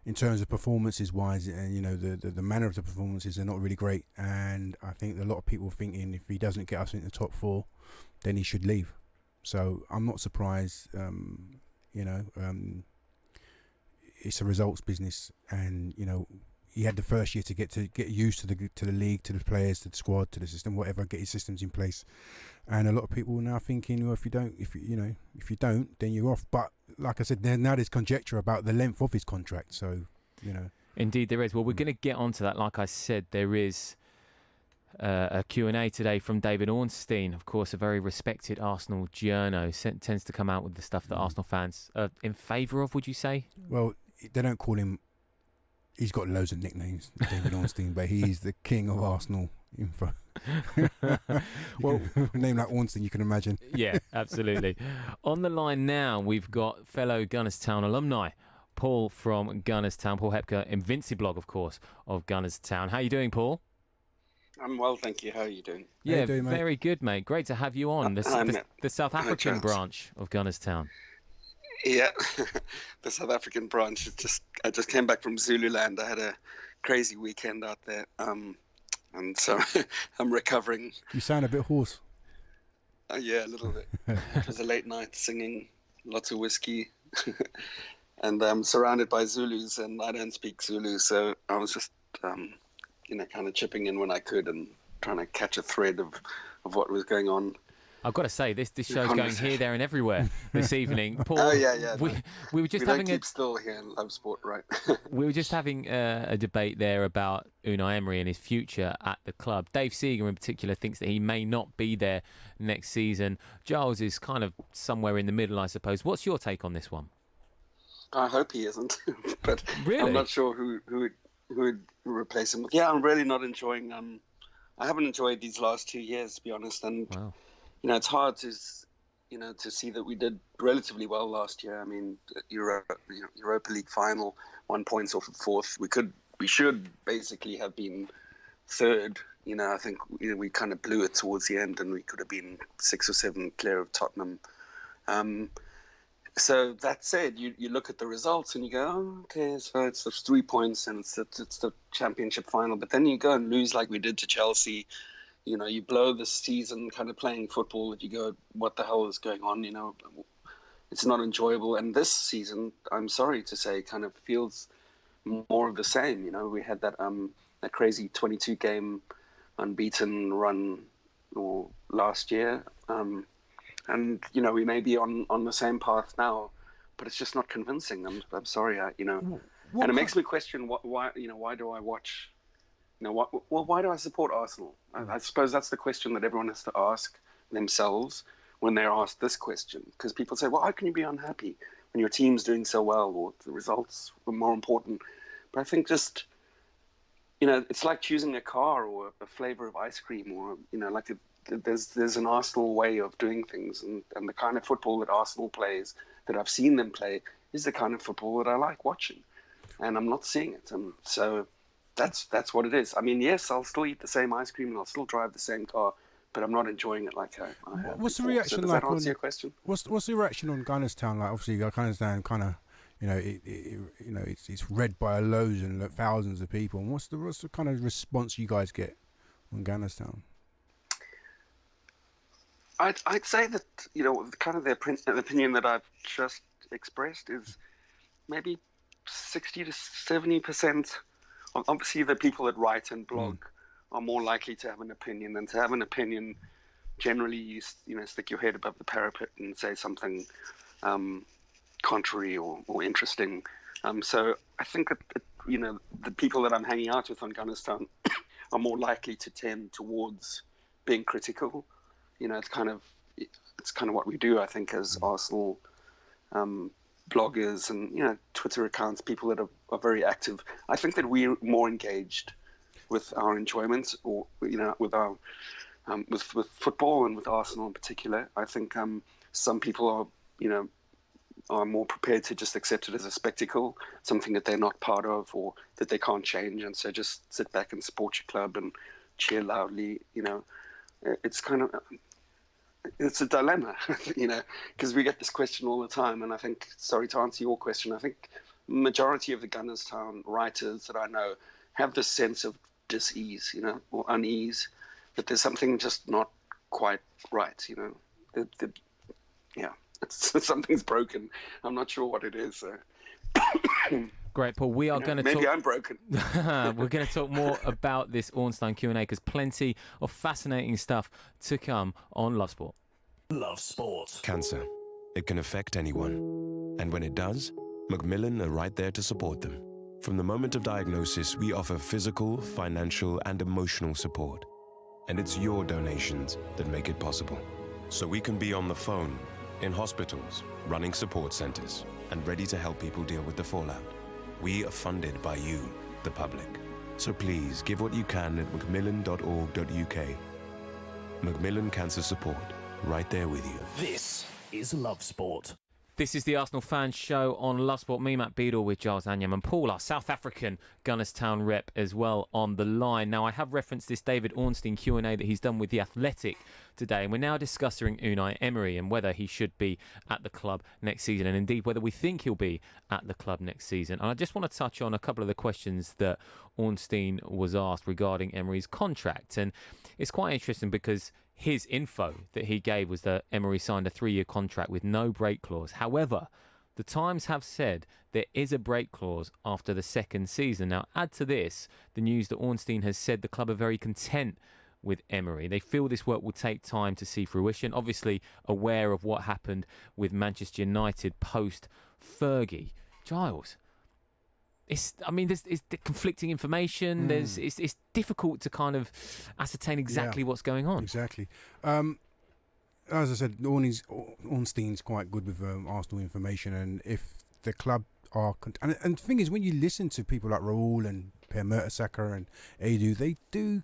in terms of performances wise, and the manner of the performances, they're not really great. And I think a lot of people are thinking if he doesn't get us into the top 4, then he should leave. So I'm not surprised. It's a results business, and he had the first year to get used to the league, to the players, to the squad, to the system, whatever, get his systems in place. And a lot of people are now thinking, well, if you don't, then you're off. But like I said, there's conjecture about the length of his contract. So, Indeed, there is. Well, we're going to get onto that. Like I said, there is a Q&A today from David Ornstein, of course, a very respected Arsenal journo, tends to come out with the stuff that Arsenal fans are in favour of, would you say? Well, they don't call him. He's got loads of nicknames, David Ornstein, but he's the king of Arsenal info. Well, name like Ornstein, you can imagine. Yeah, absolutely. On the line now, we've got fellow Gunnerstown alumni, Paul from Gunnerstown, Paul Hepker, Invinciblog, of course, of Gunnerstown. How are you doing, Paul? I'm well, thank you. How are you doing? Yeah, How you doing, mate? Very good, mate. Great to have you on. The South African branch of Gunnerstown. Yeah, the South African branch. I just came back from Zululand. I had a crazy weekend out there, and so I'm recovering. You sound a bit hoarse. Yeah, a little bit. It was a late night singing, lots of whiskey, and I'm surrounded by Zulus, and I don't speak Zulu, so I was just, kind of chipping in when I could and trying to catch a thread of what was going on. I've got to say, this show's going here, there, and everywhere this evening. Paul, Oh yeah. we were just we having don't keep still here in Love Sport, right? we were just having a debate there about Unai Emery and his future at the club. Dave Seeger, in particular, thinks that he may not be there next season. Giles is kind of somewhere in the middle, I suppose. What's your take on this one? I hope he isn't, but Really? I'm not sure who would replace him. Yeah, I'm really not enjoying. I haven't enjoyed these last 2 years, to be honest, and it's hard to see that we did relatively well last year. I mean, Europa League final, 1 point off of fourth. We should basically have been third. I think we kind of blew it towards the end, and we could have been 6 or 7 clear of Tottenham. So that said, you look at the results and you go, oh, okay, so it's 3 points and it's the championship final. But then you go and lose like we did to Chelsea. You blow the season kind of playing football that you go, what the hell is going on? It's not enjoyable. And this season, I'm sorry to say, kind of feels more of the same. We had that crazy 22-game unbeaten run last year. And we may be on the same path now, but it's just not convincing. I'm sorry, and it makes me question why do I watch? Why do I support Arsenal? I suppose that's the question that everyone has to ask themselves when they're asked this question. Because people say, well, how can you be unhappy when your team's doing so well or the results were more important? But I think just it's like choosing a car or a flavor of ice cream, or there's an Arsenal way of doing things, and the kind of football that Arsenal plays, that I've seen them play, is the kind of football that I like watching, and I'm not seeing it, and so that's what it is. I mean, yes, I'll still eat the same ice cream and I'll still drive the same car, but I'm not enjoying it like I have. What's the before. reaction So does like? that answer your question? What's the reaction on Gunners Town? Like, obviously, I can understand kind of. It's read by loads and thousands of people. And what's the kind of response you guys get on Gunners Town? I'd say that kind of the opinion that I've just expressed is maybe 60 to 70%. Obviously, the people that write and blog are more likely to have an opinion than to have an opinion. Generally, you stick your head above the parapet and say something contrary or interesting. So I think that the people that I'm hanging out with on Gunners Town are more likely to tend towards being critical. It's kind of what we do, I think, as Arsenal bloggers and Twitter accounts, people that are very active. I think that we're more engaged with our enjoyment, or with our with football and with Arsenal in particular. I think some people are more prepared to just accept it as a spectacle, something that they're not part of or that they can't change, and so just sit back and support your club and cheer loudly. It's kind of it's a dilemma, because we get this question all the time. And I think, sorry to answer your question, I think majority of the Gunners Town writers that I know have this sense of dis-ease, or unease, that there's something just not quite right, something's broken. I'm not sure what it is. So. Great, Paul. We are going to maybe talk... I'm broken. We're going to talk more about this Ornstein Q&A, because plenty of fascinating stuff to come on Love Sport. Love Sport. Cancer. It can affect anyone. And when it does, Macmillan are right there to support them. From the moment of diagnosis, we offer physical, financial, and emotional support. And it's your donations that make it possible. So we can be on the phone, in hospitals, running support centres, and ready to help people deal with the fallout. We are funded by you, the public. So please give what you can at macmillan.org.uk. Macmillan Cancer Support, right there with you. This is Love Sport. This is the Arsenal Fans Show on Love Sport. Me, Matt Beadle, with Giles Anyam and Paul, our South African Gunners Town rep, as well on the line. Now, I have referenced this David Ornstein Q&A that he's done with The Athletic today, and we're now discussing Unai Emery and whether he should be at the club next season, and indeed whether we think he'll be at the club next season. And I just want to touch on a couple of the questions that Ornstein was asked regarding Emery's contract. And it's quite interesting because his info that he gave was that Emery signed a 3-year contract with no break clause. However, the Times have said there is a break clause after the second season. Now, add to this the news that Ornstein has said the club are very content with Emery. They feel this work will take time to see fruition. Obviously aware of what happened with Manchester United post Fergie. Giles, there's conflicting information. It's difficult to kind of ascertain exactly what's going on. Exactly. As I said, Ornstein's quite good with Arsenal information, and if the club are... And the thing is, when you listen to people like Raul and Per Mertesacker and Edu, they do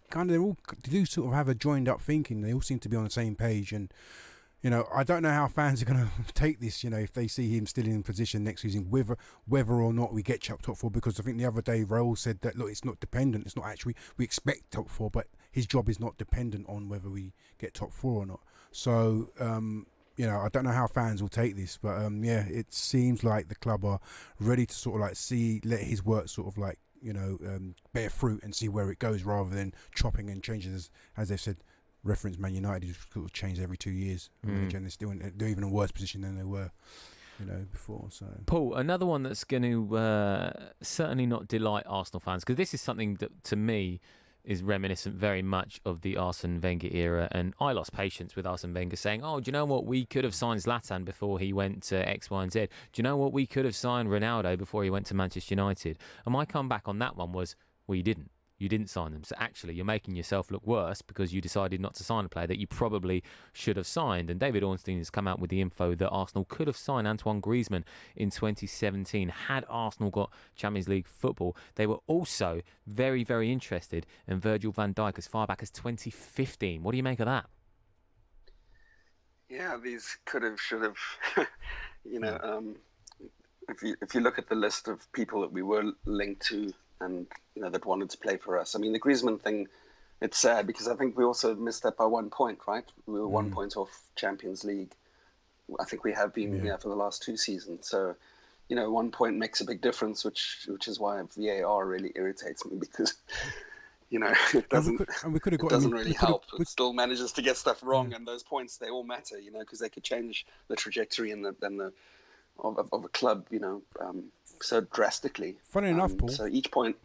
sort of have a joined up thinking. They all seem to be on the same page, and I don't know how fans are going to take this, if they see him still in position next season, whether or not we get top four, because I think the other day Raul said that, look, it's not dependent. It's not actually, we expect top four, but his job is not dependent on whether we get top four or not. So, I don't know how fans will take this, but it seems like the club are ready to sort of like let his work sort of like, bear fruit and see where it goes, rather than chopping and changing, as they've said. Reference Man United, who sort of change every 2 years, and they're even in a worse position than they were, before. So, Paul, another one that's going to certainly not delight Arsenal fans, because this is something that to me is reminiscent very much of the Arsene Wenger era, and I lost patience with Arsene Wenger saying, "Oh, do you know what? We could have signed Zlatan before he went to X, Y, and Z. Do you know what? We could have signed Ronaldo before he went to Manchester United." And my comeback on that one was, "Well, you didn't. You didn't sign them. So actually, you're making yourself look worse because you decided not to sign a player that you probably should have signed." And David Ornstein has come out with the info that Arsenal could have signed Antoine Griezmann in 2017 had Arsenal got Champions League football. They were also very, very interested in Virgil van Dijk as far back as 2015. What do you make of that? Yeah, these could have, should have. If you look at the list of people that we were linked to, and that wanted to play for us. I mean, the Griezmann thing, it's sad because I think we also missed that by 1 point, right? We were 1 point off Champions League. I think we have been for the last 2 seasons. So, 1 point makes a big difference, which is why VAR really irritates me, because it doesn't really help. It still manages to get stuff wrong, and those points, they all matter, because they could change the trajectory of a club, so drastically. Funny enough, Paul. So each point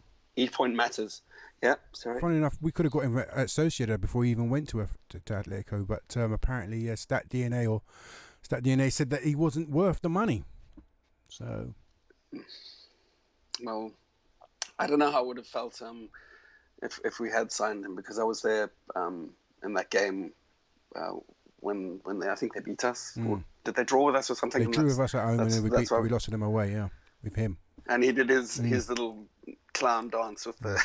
matters. Yeah, sorry. Funny enough, we could have got him at Sociedad before he even went to Atletico, but apparently StatDNA said that he wasn't worth the money. So, well, I don't know how I would have felt if we had signed him, because I was there in that game when I think they beat us. Or did they draw with us or something? They drew with us at home, and then we lost to them away. Yeah, with him. And he did his little clown dance with the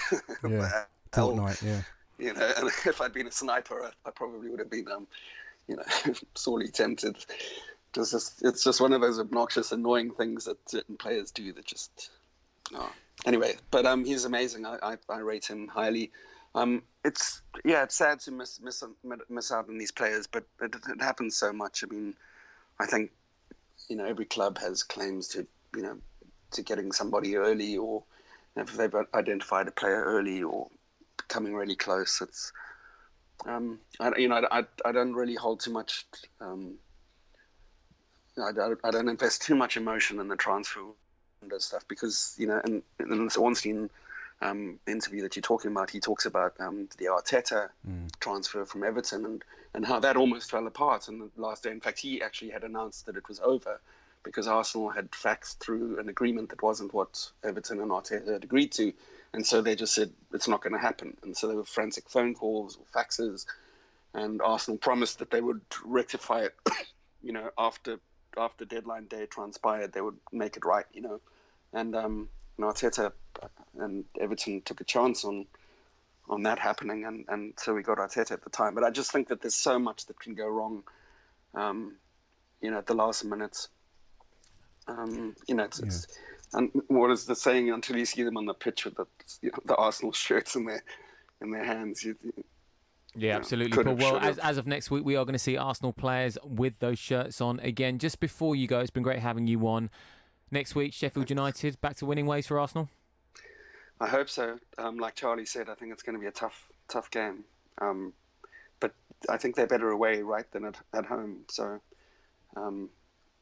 Fortnite. Yeah. And if I'd been a sniper, I probably would have been sorely tempted. It's just one of those obnoxious, annoying things that certain players do that just. Anyway, but he's amazing. I rate him highly. It's sad to miss out on these players, but it happens so much. I mean, I think every club has claims to to getting somebody early, or if they've identified a player early or coming really close. It's I don't really hold too much. I don't invest too much emotion in the transfer window stuff, because in this Ornstein interview that you're talking about, he talks about the Arteta transfer from Everton and how that almost fell apart in the last day. In fact, he actually had announced that it was over because Arsenal had faxed through an agreement that wasn't what Everton and Arteta had agreed to, and so they just said it's not going to happen. And so there were frantic phone calls or faxes, and Arsenal promised that they would rectify it. After deadline day transpired, they would make it right. And Arteta and Everton took a chance on that happening, and so we got Arteta at the time. But I just think that there's so much that can go wrong, at the last minutes. It's and what is the saying? Until you see them on the pitch with the Arsenal shirts in their hands. Yeah, absolutely, Paul. Well, as of next week, we are going to see Arsenal players with those shirts on again. Just before you go, it's been great having you on. Next week, Sheffield United back to winning ways for Arsenal. I hope so. Like Charlie said, I think it's going to be a tough game. But I think they're better away, right, than at home. So,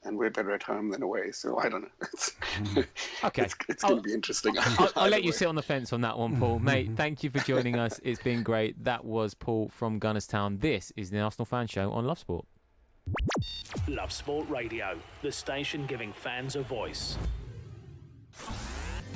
and we're better at home than away. So I don't know. Okay. It's going to be interesting. I'll let you sit on the fence on that one, Paul. Mate, thank you for joining us. It's been great. That was Paul from Gunnerstown. This is the Arsenal Fan Show on Love Sport. Love Sport Radio, the station giving fans a voice.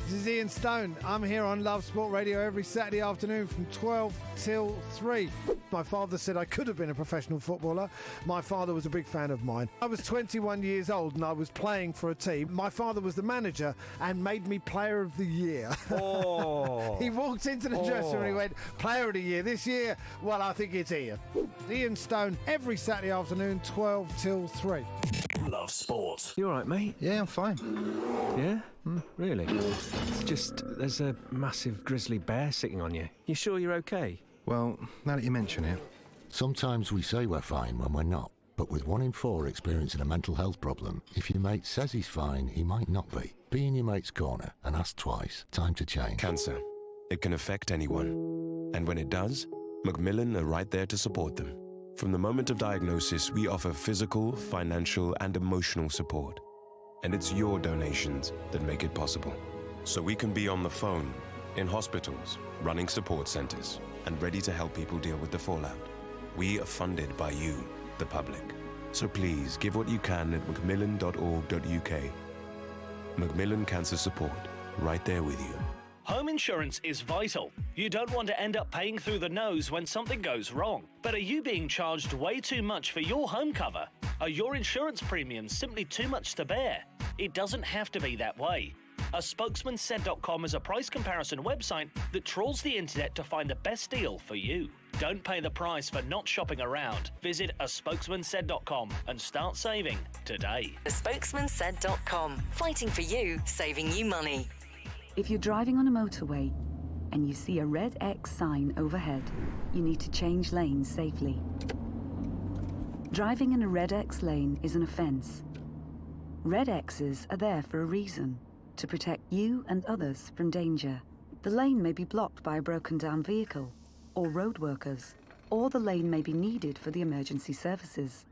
This is Ian Stone. I'm here on Love Sport Radio every Saturday afternoon from 12 till 3. My father said I could have been a professional footballer. My father was a big fan of mine. I was 21 years old and I was playing for a team. My father was the manager and made me Player of the Year. Oh. He walked into the dressing room and he went, Player of the Year this year? Well, I think it's Ian. Ian Stone every Saturday afternoon, 12 till 3. Love Sport. You all right, mate? Yeah, I'm fine. Yeah? Really? It's just there's a massive grizzly bear sitting on you. You sure you're okay? Well, now that you mention it. Sometimes we say we're fine when we're not, but with 1 in 4 experiencing a mental health problem, if your mate says he's fine, he might not be. Be in your mate's corner and ask twice. Time to change. Cancer. It can affect anyone. And when it does, Macmillan are right there to support them. From the moment of diagnosis, we offer physical, financial, and emotional support. And it's your donations that make it possible. So we can be on the phone, in hospitals, running support centres, and ready to help people deal with the fallout. We are funded by you, the public. So please give what you can at macmillan.org.uk. Macmillan Cancer Support, right there with you. Home insurance is vital. You don't want to end up paying through the nose when something goes wrong. But are you being charged way too much for your home cover? Are your insurance premiums simply too much to bear? It doesn't have to be that way. A spokesmansaid.com is a price comparison website that trawls the internet to find the best deal for you. Don't pay the price for not shopping around. Visit a spokesmansaid.com and start saving today. Spokesmansaid.com. Fighting for you, saving you money. If you're driving on a motorway and you see a red X sign overhead, you need to change lanes safely. Driving in a red X lane is an offence. Red X's are there for a reason, to protect you and others from danger. The lane may be blocked by a broken down vehicle or road workers, or the lane may be needed for the emergency services.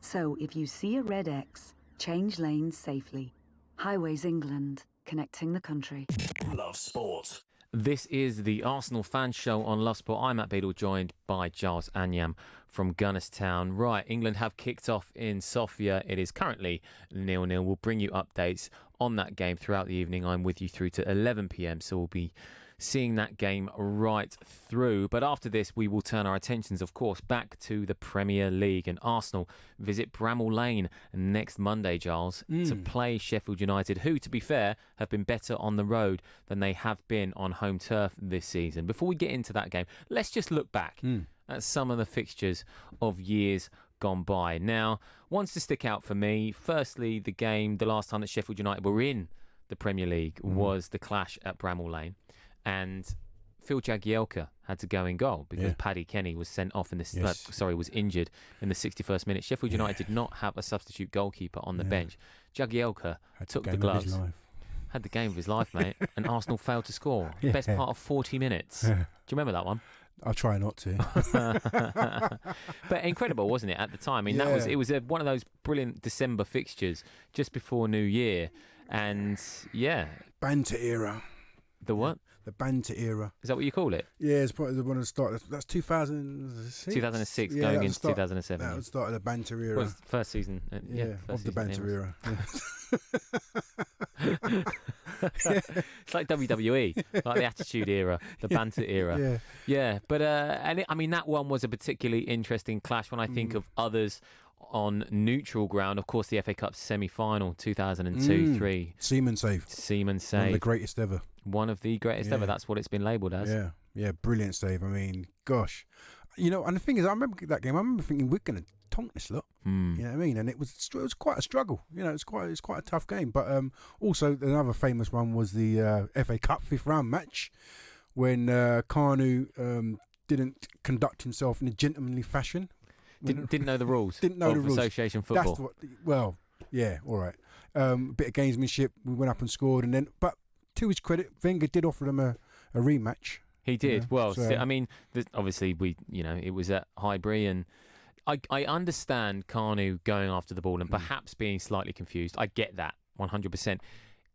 So if you see a red X, change lanes safely. Highways England, connecting the country. Love Sport. This is the Arsenal Fan Show on Love Sport. I'm Matt Beadle, joined by Giles Anyam from Gunnerstown. Right, England have kicked off in Sofia. It is currently 0-0. We'll bring you updates on that game throughout the evening. I'm with you through to 11 p.m, so we'll be seeing that game right through. But after this, we will turn our attentions, of course, back to the Premier League. And Arsenal visit Bramall Lane next Monday, Giles, to play Sheffield United, who, to be fair, have been better on the road than they have been on home turf this season. Before we get into that game, let's just look back at some of the fixtures of years gone by. Now, ones to stick out for me, firstly, the last time that Sheffield United were in the Premier League was the clash at Bramall Lane. And Phil Jagielka had to go in goal because Paddy Kenny was sent off was injured in the 61st minute. Sheffield United did not have a substitute goalkeeper on the bench. Jagielka took the gloves, had the game of his life, mate, and Arsenal failed to score. Best part of 40 minutes. Do you remember that one? I'll try not to. But incredible, wasn't it, at the time? I mean, it was one of those brilliant December fixtures just before New Year. And, Banter era. The what? The banter era. Is that what you call it? Yeah, it's probably the one that started. That's 2006. 2006, going into 2007. That started the banter era. Well, first season. Of the banter era. It's like WWE, like the Attitude Era, the banter era. Yeah. But that one was a particularly interesting clash when I think of others on neutral ground. Of course, the FA Cup semi-final 2002-3. Seaman save. One of the greatest ever. One of the greatest ever. That's what it's been labelled as. Yeah, brilliant save. I mean, gosh. You know, and the thing is, I remember that game. I remember thinking, we're going to tonk this lot. You know what I mean? And it was quite a struggle. You know, it's quite a tough game. But also, another famous one was the FA Cup 5th round match when Kanu didn't conduct himself in a gentlemanly fashion. Didn't know the rules. Didn't know the rules. Association football. All right. Bit of gamesmanship. We went up and scored, and then, but to his credit, Wenger did offer them a rematch. He did. Obviously, it was at Highbury, and I understand Kanu going after the ball and perhaps being slightly confused. I get that 100%.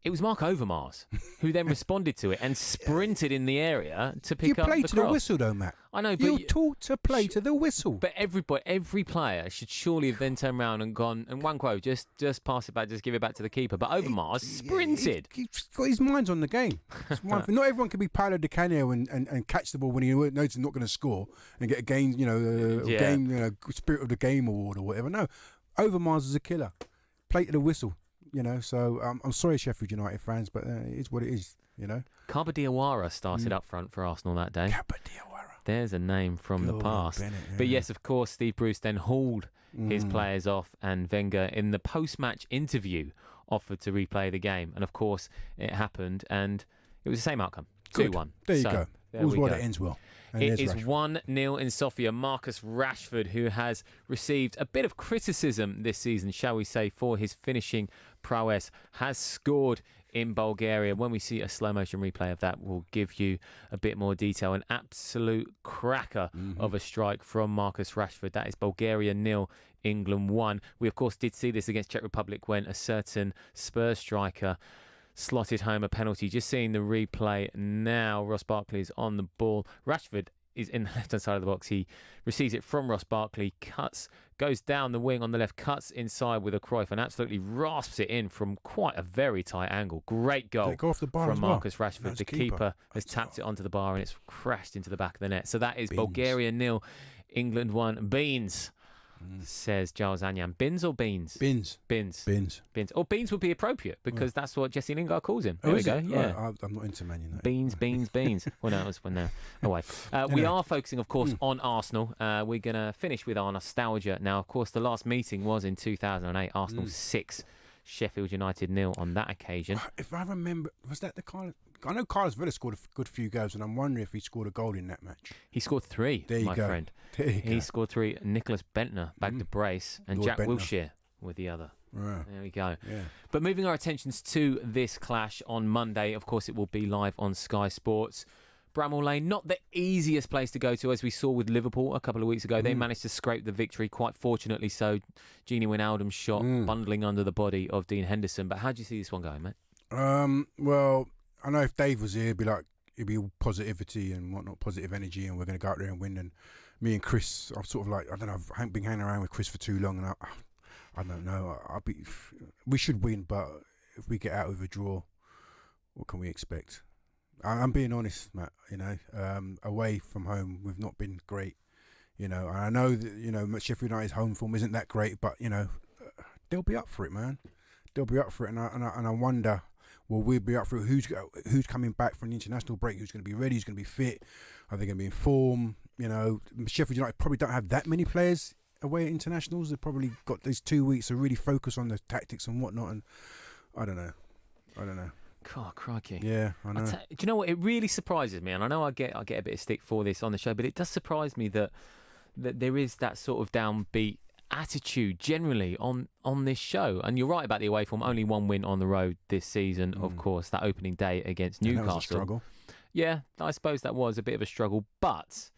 It was Mark Overmars who then responded to it and sprinted in the area to pick you up play the to cross. the whistle, though, Matt. I know, but you're taught to play to the whistle. But every player should surely have then turned around and gone, and Nwankwo, just pass it back, just give it back to the keeper. But Overmars sprinted. He's got his mind's on the game. Not everyone can be Paolo Di Canio and catch the ball when he knows he's not going to score and get a game, spirit of the game award or whatever. No, Overmars is a killer. Play to the whistle. So I'm sorry, Sheffield United fans, but it is what it is, Kaba Diawara started up front for Arsenal that day. Kaba Diawara. There's a name from the past. Bennett, yeah. But yes, of course, Steve Bruce then hauled his players off, and Wenger, in the post-match interview, offered to replay the game. And of course, it happened, and it was the same outcome. 2-1. There you go. All's well that ends well. And it is Rashford. 1-0 in Sofia. Marcus Rashford, who has received a bit of criticism this season, shall we say, for his finishing prowess, has scored in Bulgaria. When we see a slow-motion replay of that, we'll give you a bit more detail. An absolute cracker of a strike from Marcus Rashford. That is Bulgaria 0, England 1. We, of course, did see this against Czech Republic when a certain Spurs striker slotted home a penalty. Just seeing the replay now. Ross Barkley is on the ball. Rashford is in the left-hand side of the box. He receives it from Ross Barkley, goes down the wing on the left, cuts inside with a Cruyff and absolutely rasps it in from quite a very tight angle. Great goal from Marcus Rashford. The keeper has tapped it onto the bar and it's crashed into the back of the net. So that is Bulgaria 0, England 1. Beans. Says Giles Anyan. Bins or beans? Bins. Or beans would be appropriate because that's what Jesse Lingard calls him. There we go. It? Yeah. I'm not into Man United. Beans. Well, no, it was when they're away. We are focusing, of course, on Arsenal. We're going to finish with our nostalgia. Now, of course, the last meeting was in 2008. Arsenal 6, Sheffield United 0 on that occasion. If I remember, was that the kind of... I know Carlos Vela scored a good few goals, and I'm wondering if he scored a goal in that match. He scored 3, my friend. He scored 3. Nicholas Bentner back to brace, and Lord Jack Bentner. Wilshere with the other. Right. There we go. Yeah. But moving our attentions to this clash on Monday, of course, it will be live on Sky Sports. Bramall Lane, not the easiest place to go to, as we saw with Liverpool a couple of weeks ago. They managed to scrape the victory, quite fortunately so. Gini Wijnaldum's shot bundling under the body of Dean Henderson. But how do you see this one going, mate? Well, I know if Dave was here, it'd be all positivity and whatnot, positive energy, and we're going to go out there and win. And me and Chris, I'm sort of like, I don't know, I haven't been hanging around with Chris for too long, and I don't know. We should win, but if we get out with a draw, what can we expect? I'm being honest, Matt. Away from home, we've not been great. And I know that Sheffield United's home form isn't that great, but they'll be up for it, man. They'll be up for it, and I wonder. Will we be up for it? Who's coming back from the international break? Who's going to be ready? Who's going to be fit? Are they going to be in form? Sheffield United probably don't have that many players away at internationals. They've probably got these 2 weeks to really focus on the tactics and whatnot. And I don't know. God, crikey. Yeah, I know. Do you know what? It really surprises me, and I know I get a bit of stick for this on the show, but it does surprise me that there is that sort of downbeat attitude generally on this show. And you're right about the away form. Only one win on the road this season, of course, that opening day against Newcastle. That was a struggle. Yeah, I suppose that was a bit of a struggle, but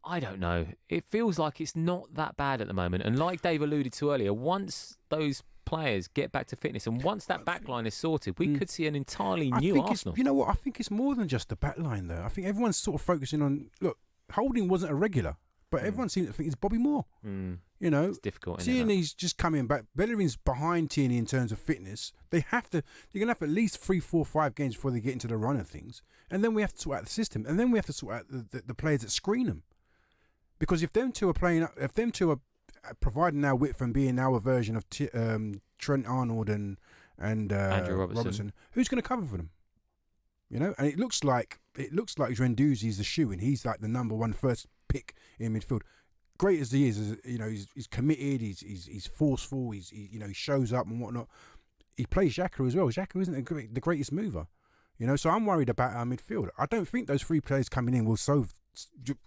I don't know. It feels like it's not that bad at the moment. And like Dave alluded to earlier, once those players get back to fitness and once that back line is sorted, we could see an entirely new Arsenal. You know what? I think it's more than just the back line, though. I think everyone's sort of focusing on, look, Holding wasn't a regular, but everyone seems to think it's Bobby Moore. It's difficult. Tierney's just coming back. Bellerin's behind Tierney in terms of fitness. They're going to have at least 3, 4, 5 games before they get into the run of things. And then we have to sort out the system. And then we have to sort out the players that screen them. Because if them two are providing our width and being our version of Trent Arnold and Andrew Robertson, who's going to cover for them? And it looks like Guendouzi's the shoe, and he's like the number one first pick in midfield. Great as he is, he's committed, he's forceful, he shows up and whatnot. He plays Xhaka as well. Xhaka isn't the greatest mover, So I'm worried about our midfield. I don't think those 3 players coming in will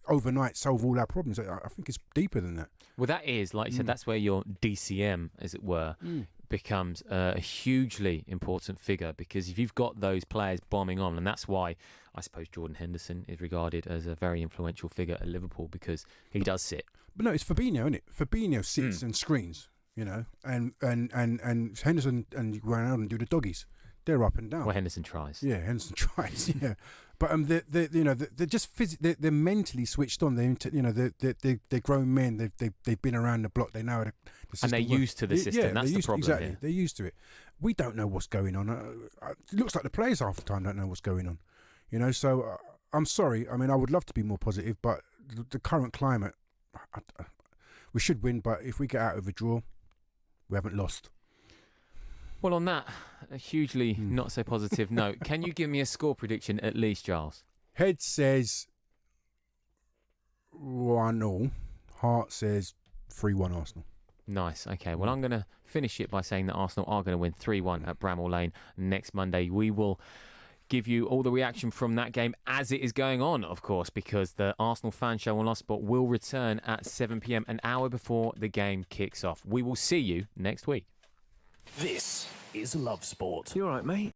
overnight solve all our problems. I think it's deeper than that. Well, that is, like you said, that's where your DCM, as it were, becomes a hugely important figure, because if you've got those players bombing on, and that's why I suppose Jordan Henderson is regarded as a very influential figure at Liverpool because he does sit. But no, it's Fabinho, isn't it? Fabinho sits and screens, you know, and Henderson and Ronaldo do the doggies. They're up and down. Well, Henderson tries. Yeah, Henderson tries. Yeah, but they're just they're mentally switched on. They're grown men. They've been around the block. They know the system and they're used to the system. Yeah, that's the problem. Exactly, here. they're used to it. We don't know what's going on. It looks like the players half the time don't know what's going on. You know, so I'm sorry. I mean, I would love to be more positive, but the current climate, we should win. But if we get out of a draw, we haven't lost. Well, on that hugely not so positive note, can you give me a score prediction at least, Giles? Head says 1-0. Heart says 3-1 Arsenal. Nice. Okay. Well, I'm going to finish it by saying that Arsenal are going to win 3-1 at Bramall Lane next Monday. We will give you all the reaction from that game as it is going on, of course, because the Arsenal Fan Show on Love Sport will return at 7 p.m, an hour before the game kicks off. We will see you next week. This is Love Sport. You all right, mate?